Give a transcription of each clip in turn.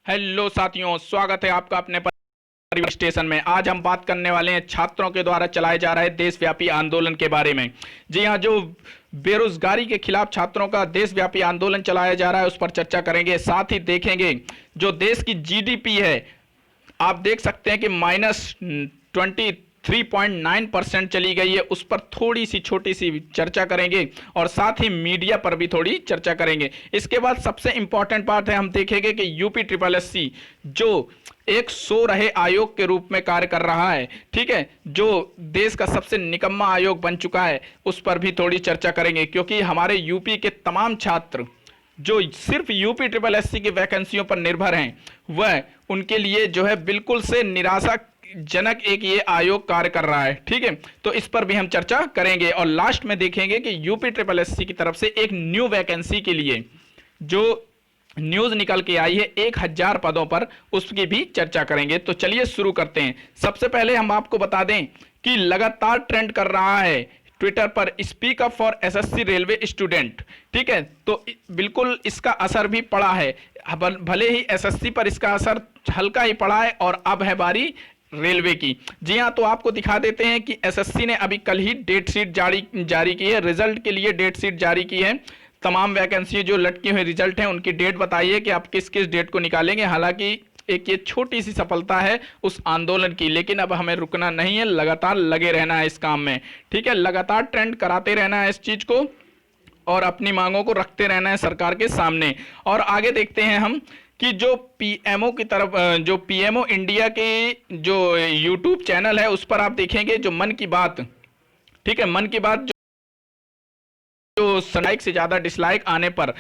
Hello साथियों, स्वागत है आपका अपने परिवार स्टेशन में। आज हम बात करने वाले हैं छात्रों के द्वारा चलाए जा रहे देशव्यापी आंदोलन के बारे में। जी हां, जो बेरोजगारी के खिलाफ छात्रों का देशव्यापी आंदोलन चलाया जा रहा है उस पर चर्चा करेंगे। साथ ही देखेंगे जो देश की जीडीपी है, आप देख सकते हैं कि -23.9% चली गई है, उस पर थोड़ी सी छोटी सी चर्चा करेंगे और साथ ही मीडिया पर भी थोड़ी चर्चा करेंगे। इसके बाद सबसे इंपॉर्टेंट बात है, हम देखेंगे कि यूपी ट्रिपल एससी जो एक सो रहे आयोग के रूप में कार्य कर रहा है, ठीक है, जो देश का सबसे निकम्मा आयोग बन चुका है, उस पर भी थोड़ी चर्चा करेंगे। क्योंकि हमारे यूपी के तमाम छात्र जो सिर्फ यूपी ट्रिपल एससी की वैकेंसियों पर निर्भर हैं, वह उनके लिए जो है बिल्कुल से निराशाजनक एक ये आयोग कार्य कर रहा है, ठीक है। तो इस पर भी हम चर्चा करेंगे और लास्ट में देखेंगे कि यूपी ट्रिपल एससी की तरफ से एक न्यू वैकेंसी के लिए जो न्यूज निकल के आई है 1000 पदों पर, उसकी भी चर्चा करेंगे। तो चलिए शुरू करते हैं। सबसे पहले हम आपको बता दें कि लगातार ट्रेंड कर रहा है ट्विटर पर speak up for SSC railway student, ठीक है। तो बिल्कुल इसका असर भी पड़ा है, भले ही एसएससी पर इसका असर हल्का ही पड़ा है और अब है बारी रेलवे की। जी हाँ, तो आपको दिखा देते हैं कि एसएससी ने अभी कल ही डेट शीट जारी की है, रिजल्ट के लिए डेट शीट जारी की है। तमाम वैकेंसी जो लटकी हुई रिजल्ट हैं उनकी डेट बताइए कि आप किस किस डेट को निकालेंगे। हालांकि एक ये छोटी सी सफलता है उस आंदोलन की, लेकिन अब हमें रुकना नहीं है, लगातार लगे रहना है इस काम में, ठीक है। लगातार ट्रेंड कराते रहना है इस चीज को और अपनी मांगों को रखते रहना है सरकार के सामने। और आगे देखते हैं हम कि जो पीएमओ की तरफ, जो पीएमओ इंडिया के जो यूट्यूब चैनल है उस पर आप देखेंगे जो मन की बात, ठीक है, मन की बात जो लाइक से ज्यादा डिसलाइक आने पर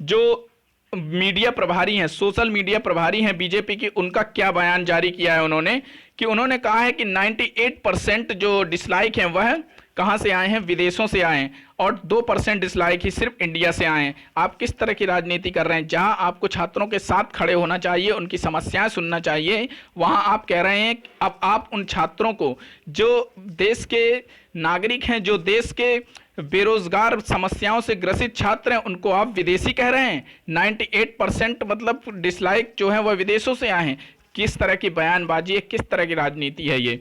जो मीडिया प्रभारी हैं, सोशल मीडिया प्रभारी हैं बीजेपी की, उनका क्या बयान जारी किया है उन्होंने, कि उन्होंने कहा है कि 98% जो डिसलाइक हैं वह कहां से आए हैं, विदेशों से आए हैं, और 2% डिसलाइक ही सिर्फ इंडिया से आए हैं। आप किस तरह की राजनीति कर रहे हैं? जहां आपको छात्रों के साथ खड़े होना चाहिए, उनकी समस्याएं सुनना चाहिए, वहां आप कह रहे हैं अब आप उन छात्रों को जो देश के नागरिक हैं, जो देश के बेरोजगार समस्याओं से ग्रसित छात्र हैं, उनको आप विदेशी कह रहे हैं। 98% मतलब डिसलाइक जो है वह विदेशों से आए हैं। किस तरह की बयानबाजी है, किस तरह की राजनीति है ये?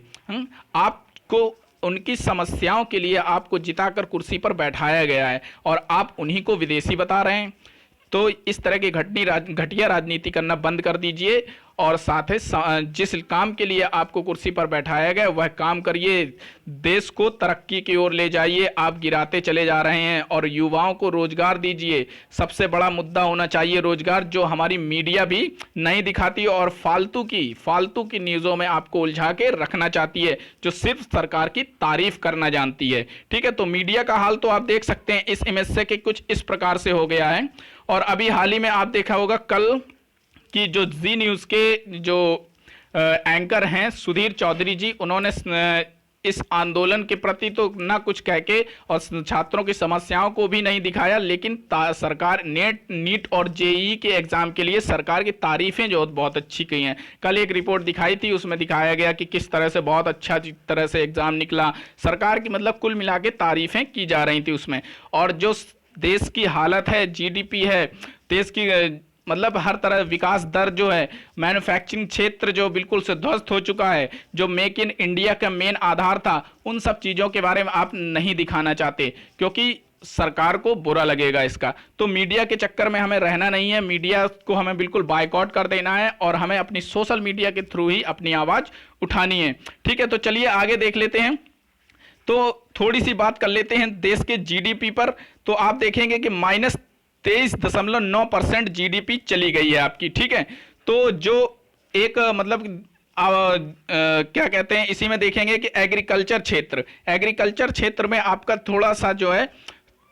आपको उनकी समस्याओं के लिए आपको जिताकर कुर्सी पर बैठाया गया है और आप उन्हीं को विदेशी बता रहे हैं। तो इस तरह की घटिया राजनीति करना बंद कर दीजिए और साथ ही जिस काम के लिए आपको कुर्सी पर बैठाया गया वह काम करिए, देश को तरक्की की ओर ले जाइए। आप गिराते चले जा रहे हैं और युवाओं को रोजगार दीजिए। सबसे बड़ा मुद्दा होना चाहिए रोजगार, जो हमारी मीडिया भी नहीं दिखाती और फालतू की न्यूज़ों में आपको उलझा के रखना चाहती है, जो सिर्फ सरकार की तारीफ करना जानती है, ठीक है। तो मीडिया का हाल तो आप देख सकते हैं इस इमेज से कि कुछ इस प्रकार से हो गया है। और अभी हाल ही में आप देखा होगा कल कि जो जी न्यूज़ के जो एंकर हैं सुधीर चौधरी जी, उन्होंने इस आंदोलन के प्रति तो ना कुछ कह के और छात्रों की समस्याओं को भी नहीं दिखाया, लेकिन सरकार नीट और जेईई के एग्जाम के लिए सरकार की तारीफें जो बहुत अच्छी की हैं। कल एक रिपोर्ट दिखाई थी, उसमें दिखाया गया कि किस तरह से बहुत अच्छा तरह से एग्जाम निकला। सरकार की मतलब कुल मिला के तारीफें की जा रही थी उसमें। और जो देश की हालत है, जीडीपी है देश की, मतलब हर तरह विकास दर जो है, मैन्युफैक्चरिंग क्षेत्र जो बिल्कुल से ध्वस्त हो चुका है, जो मेक इन इंडिया का मेन आधार था, उन सब चीज़ों के बारे में आप नहीं दिखाना चाहते क्योंकि सरकार को बुरा लगेगा इसका। तो मीडिया के चक्कर में हमें रहना नहीं है, मीडिया को हमें बिल्कुल बायकॉट कर देना है और हमें अपनी सोशल मीडिया के थ्रू ही अपनी आवाज़ उठानी है, ठीक है। तो चलिए आगे देख लेते हैं। तो थोड़ी सी बात कर लेते हैं देश के जीडीपी पर। तो आप देखेंगे कि -23.9% जीडीपी चली गई है आपकी, ठीक है। तो जो एक मतलब क्या कहते हैं, इसी में देखेंगे कि एग्रीकल्चर क्षेत्र में आपका थोड़ा सा जो है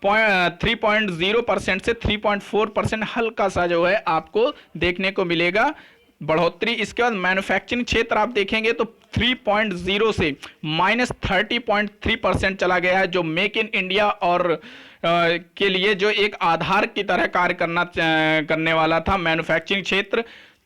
3.0% से 3.4% हल्का सा जो है आपको देखने को मिलेगा बढ़ोतरी। इसके बाद मैन्युफैक्चरिंग क्षेत्र आप देखेंगे तो 3.0 से -30.3% चला गया है, जो मेक इन इंडिया और के लिए जो एक आधार की तरह कार्य करने वाला था मैन्युफैक्चरिंग क्षेत्र।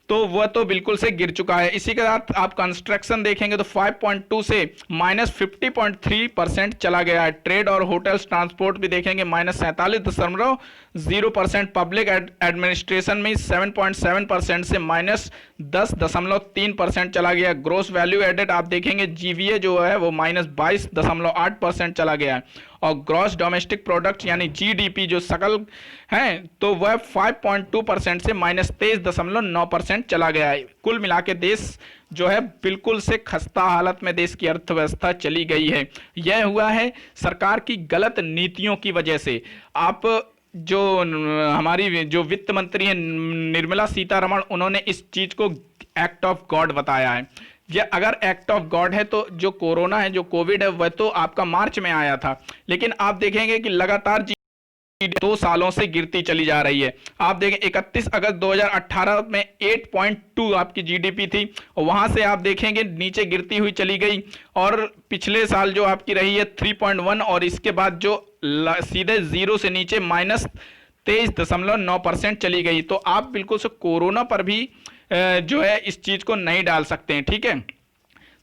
तो वह तो बिल्कुल से गिर चुका है। इसी के साथ आप कंस्ट्रक्शन देखेंगे तो 5.2 से -50.3% चला गया है। ट्रेड और होटल्स ट्रांसपोर्ट भी देखेंगे -47.0%। पब्लिक एडमिनिस्ट्रेशन में 7.7% से -10.3% चला गया। ग्रोस वैल्यू एडेड आप देखेंगे जीवीए जो है वो -22.8% चला गया है। और ग्रॉस डोमेस्टिक प्रोडक्ट यानी जीडीपी जो सकल है तो वह 5.2% से -23.9% चला गया है। कुल मिला के देश जो है बिल्कुल से खस्ता हालत में देश की अर्थव्यवस्था चली गई है। यह हुआ है सरकार की गलत नीतियों की वजह से। आप जो हमारी जो वित्त मंत्री है निर्मला सीतारमण, उन्होंने इस चीज को एक्ट ऑफ गॉड बताया है। ये अगर एक्ट ऑफ गॉड है तो जो कोरोना है, जो कोविड है, वह तो आपका मार्च में आया था, लेकिन आप देखेंगे कि लगातार 2 सालों से गिरती चली जा रही है। आप देखें 31 अगस्त 2018 में 8.2 आपकी जीडीपी थी, और वहां से आप देखेंगे नीचे गिरती हुई चली गई, और पिछले साल जो आपकी रही है 3.1, और इसके बाद जो सीधे जीरो से नीचे -23.9% चली गई। तो आप बिल्कुल से कोरोना पर भी जो है इस चीज को नहीं डाल सकते हैं, ठीक है।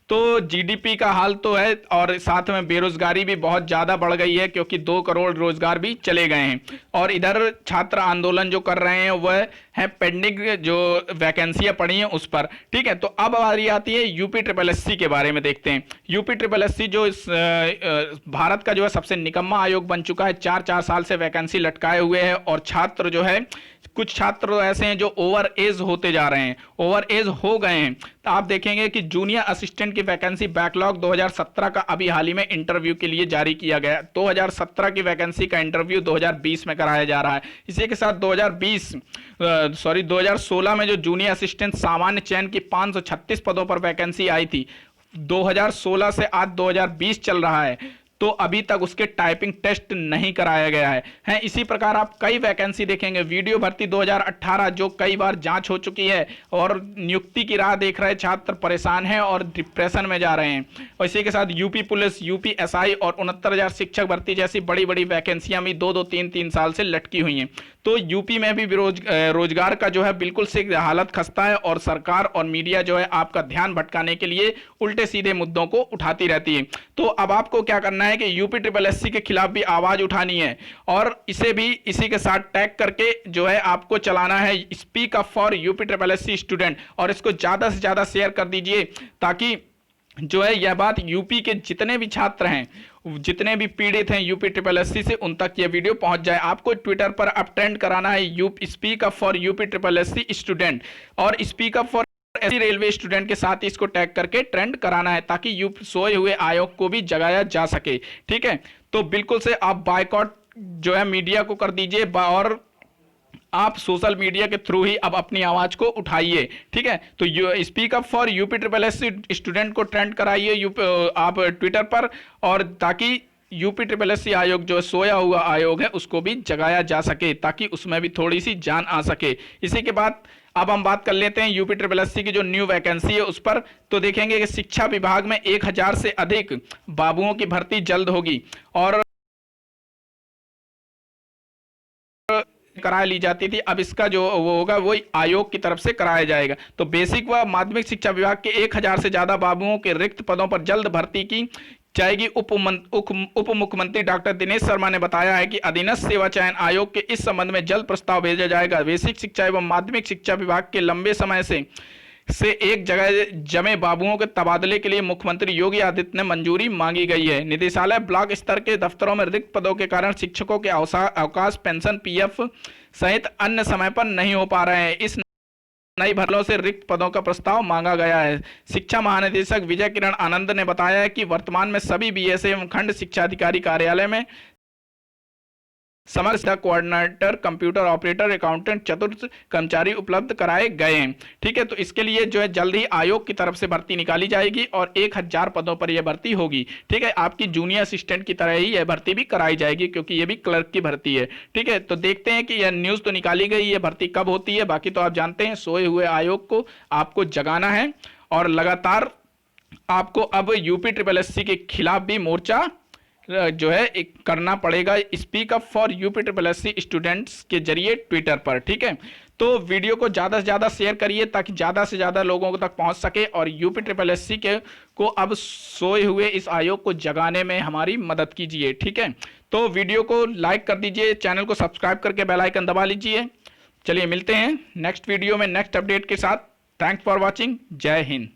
तो जीडीपी का हाल तो है, और साथ में बेरोजगारी भी बहुत ज्यादा बढ़ गई है, क्योंकि 2 करोड़ रोजगार भी चले गए हैं। और इधर छात्र आंदोलन जो कर रहे हैं वह है पेंडिंग जो वैकेंसियां पड़ी हैं उस पर, ठीक है। तो अब बारी आती है यूपी ट्रिपल एससी के बारे में देखते हैं। यूपी ट्रिपल एससी जो इस भारत का जो है सबसे निकम्मा आयोग बन चुका है। 4 साल से वैकेंसी लटकाए हुए है, और छात्र जो है कुछ छात्र ऐसे हैं जो ओवर एज होते जा रहे हैं, ओवर एज हो गए हैं। तो आप देखेंगे कि जूनियर असिस्टेंट की वैकेंसी बैकलॉग 2017 का अभी हाल ही में इंटरव्यू के लिए जारी किया गया। 2017 की वैकेंसी का इंटरव्यू 2020 में कराया जा रहा है। इसी के साथ 2016 में जो जूनियर असिस्टेंट सामान्य चयन की 536 पदों पर वैकेंसी आई थी, 2016 से आज 2020 चल रहा है, तो अभी तक उसके टाइपिंग टेस्ट नहीं कराया गया है। इसी प्रकार आप कई वैकेंसी देखेंगे। वीडियो भर्ती 2018 जो कई बार जांच हो चुकी है, और नियुक्ति की राह देख रहे छात्र परेशान हैं और डिप्रेशन में जा रहे हैं। और इसी के साथ यूपी पुलिस, यूपी एसआई और 69,000 शिक्षक भर्ती जैसी बड़ी बड़ी वैकेंसियां भी 2-2, 3-3 साल से लटकी हुई हैं। तो यूपी में भी रोजगार का जो है बिल्कुल से हालत खस्ता है, और सरकार और मीडिया जो है आपका ध्यान भटकाने के लिए उल्टे सीधे मुद्दों को उठाती रहती है। तो अब आपको क्या करना है कि यूपी ट्रिपल एससी के खिलाफ भी आवाज उठानी है, और इसे भी इसी के साथ टैग करके जो है आपको चलाना है speak up for UP triple SC student, और इसको ज्यादा से ज्यादा शेयर कर दीजिए, ताकि जो है यह बात यूपी के जितने भी छात्र हैं, जितने भी पीड़ित हैं यूपी ट्रिपल एससी से, उन तक यह वीडियो पहुंच जाए। आपको ट्विटर पर अब ट्रेंड कराना है speak up for UP triple SC student, और speak up for SC railway student के साथ इसको टैग करके ट्रेंड कराना है, ताकि सोए हुए आयोग को भी जगाया जा सके, ठीक है। तो बिल्कुल से आप बायकॉट जो है मीडिया को कर दीजिए, और आप सोशल मीडिया के थ्रू ही अब अपनी आवाज को उठाइए, ठीक है। तो speak up for UP triple SC student को ट्रेंड कराइए आप ट्विटर पर, और ताकि यूपी ट्रिपल एससी आयोग जो सोया हुआ आयोग है उसको भी जगाया जा सके, ताकि उसमें भी थोड़ी सी जान आ सके। इसी के बाद अब हम बात कर लेते हैं यूपी ट्रिपल एससी की जो न्यू वैकेंसी है उस पर। तो देखेंगे कि शिक्षा विभाग में 1000 से अधिक बाबुओं की भर्ती जल्द होगी, और करा ली जाती थी, अब इसका जो वो होगा वो आयोग की तरफ से कराया जाएगा। तो बेसिक व माध्यमिक शिक्षा विभाग के 1000 से ज्यादा बाबुओं के रिक्त पदों पर जल्द भर्ती की जाएगी। उप मुख्यमंत्री डॉक्टर दिनेश शर्मा ने बताया है कि अधीनस्थ सेवा चयन आयोग के इस संबंध में जल्द प्रस्ताव भेजा जाएगा। बेसिक शिक्षा एवं माध्यमिक शिक्षा विभाग के लंबे समय से एक जगह जमे बाबुओं के तबादले के लिए मुख्यमंत्री योगी आदित्यनाथ ने मंजूरी मांगी गई है। निदेशालय ब्लॉक स्तर के दफ्तरों में रिक्त पदों के कारण शिक्षकों के अवकाश, पेंशन, पीएफ सहित अन्य समय पर नहीं हो पा रहे हैं। इस नई भर्तियों से रिक्त पदों का प्रस्ताव मांगा गया है। शिक्षा महानिदेशक विजय किरण आनंद ने बताया है कि वर्तमान में सभी बीएसए एवं खंड शिक्षा अधिकारी कार्यालय में समग्र कोऑर्डिनेटर, कंप्यूटर ऑपरेटर, अकाउंटेंट, चतुर्थ कर्मचारी उपलब्ध कराए गए हैं, ठीक है। तो इसके लिए जो है जल्द ही आयोग की तरफ से भर्ती निकाली जाएगी, और 1000 पदों पर यह भर्ती होगी, ठीक है। आपकी जूनियर असिस्टेंट की तरह ही यह भर्ती भी कराई जाएगी, क्योंकि यह भी क्लर्क की भर्ती है, ठीक है। तो देखते हैं कि यह न्यूज तो निकाली गई, यह भर्ती कब होती है। बाकी तो आप जानते हैं सोए हुए आयोग को आपको जगाना है, और लगातार आपको अब यूपी ट्रिपल एससी के खिलाफ भी मोर्चा जो है एक करना पड़ेगा, speak up for UP triple SC students के जरिए ट्विटर पर, ठीक है। तो वीडियो को ज़्यादा से ज़्यादा शेयर करिए ताकि ज़्यादा से ज़्यादा लोगों तक पहुंच सके और यूपी ट्रिपल एससी के को अब सोए हुए इस आयोग को जगाने में हमारी मदद कीजिए। ठीक है, तो वीडियो को लाइक कर दीजिए, चैनल को सब्सक्राइब करके बेल आइकन दबा लीजिए। चलिए मिलते हैं नेक्स्ट वीडियो में नेक्स्ट अपडेट के साथ। Thanks for watching. जय हिंद।